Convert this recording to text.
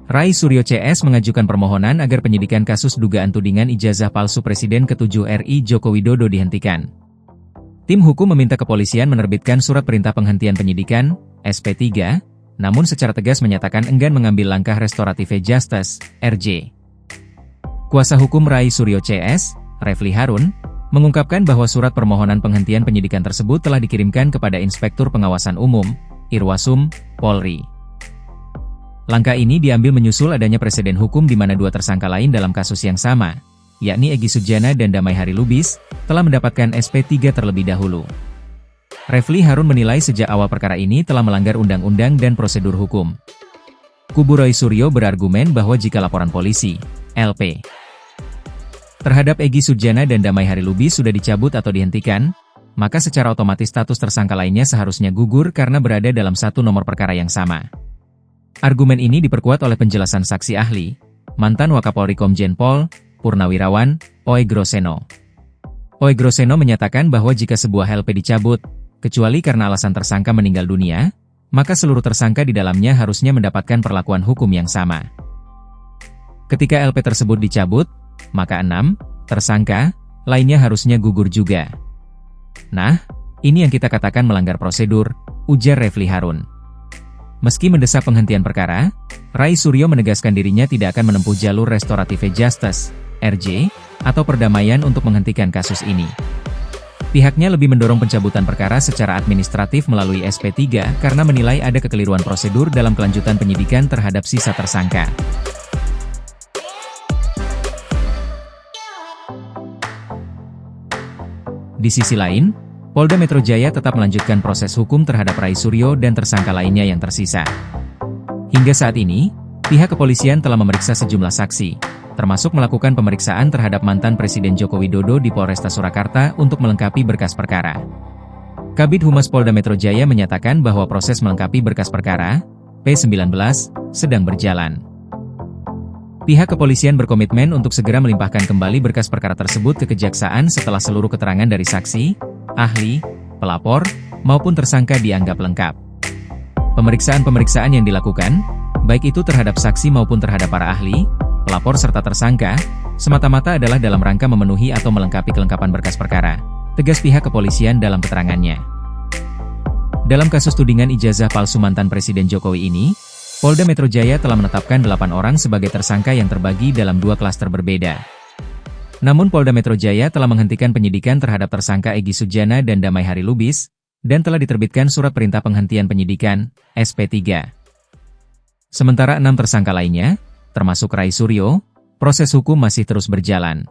Rai Suryo CS mengajukan permohonan agar penyidikan kasus dugaan tudingan ijazah palsu Presiden ke-7 RI Joko Widodo dihentikan. Tim hukum meminta kepolisian menerbitkan surat perintah penghentian penyidikan, SP3, namun secara tegas menyatakan enggan mengambil langkah restoratif justice, RJ. Kuasa hukum Rai Suryo CS, Refli Harun, mengungkapkan bahwa surat permohonan penghentian penyidikan tersebut telah dikirimkan kepada Inspektur Pengawasan Umum, Irwasum, Polri. Langkah ini diambil menyusul adanya preseden hukum di mana dua tersangka lain dalam kasus yang sama, yakni Egy Sujana dan Damai Hari Lubis, telah mendapatkan SP3 terlebih dahulu. Refli Harun menilai sejak awal perkara ini telah melanggar undang-undang dan prosedur hukum. Kubu Rai Suryo berargumen bahwa jika laporan polisi, LP, terhadap Egy Sujana dan Damai Hari Lubis sudah dicabut atau dihentikan, maka secara otomatis status tersangka lainnya seharusnya gugur karena berada dalam satu nomor perkara yang sama. Argumen ini diperkuat oleh penjelasan saksi ahli, mantan Wakapolri Komjen Pol, Purnawirawan, Oey Groseno. Oey Groseno menyatakan bahwa jika sebuah LP dicabut, kecuali karena alasan tersangka meninggal dunia, maka seluruh tersangka di dalamnya harusnya mendapatkan perlakuan hukum yang sama. Ketika LP tersebut dicabut, maka 6 tersangka lainnya harusnya gugur juga. Nah, ini yang kita katakan melanggar prosedur, ujar Refli Harun. Meski mendesak penghentian perkara, Rai Suryo menegaskan dirinya tidak akan menempuh jalur restoratif justice, RJ, atau perdamaian untuk menghentikan kasus ini. Pihaknya lebih mendorong pencabutan perkara secara administratif melalui SP3 karena menilai ada kekeliruan prosedur dalam kelanjutan penyidikan terhadap sisa tersangka. Di sisi lain, Polda Metro Jaya tetap melanjutkan proses hukum terhadap Rai Suryo dan tersangka lainnya yang tersisa. Hingga saat ini, pihak kepolisian telah memeriksa sejumlah saksi, termasuk melakukan pemeriksaan terhadap mantan Presiden Joko Widodo di Polresta Surakarta untuk melengkapi berkas perkara. Kabid Humas Polda Metro Jaya menyatakan bahwa proses melengkapi berkas perkara, P19, sedang berjalan. Pihak kepolisian berkomitmen untuk segera melimpahkan kembali berkas perkara tersebut ke Kejaksaan setelah seluruh keterangan dari saksi, ahli, pelapor, maupun tersangka dianggap lengkap. Pemeriksaan-pemeriksaan yang dilakukan, baik itu terhadap saksi maupun terhadap para ahli, pelapor serta tersangka, semata-mata adalah dalam rangka memenuhi atau melengkapi kelengkapan berkas perkara, tegas pihak kepolisian dalam keterangannya. Dalam kasus tudingan ijazah palsu mantan Presiden Jokowi ini, Polda Metro Jaya telah menetapkan 8 orang sebagai tersangka yang terbagi dalam 2 klaster berbeda. Namun Polda Metro Jaya telah menghentikan penyidikan terhadap tersangka Egy Sujana dan Damai Hari Lubis, dan telah diterbitkan surat perintah penghentian penyidikan, SP3. Sementara 6 tersangka lainnya, termasuk Rai Suryo, proses hukum masih terus berjalan.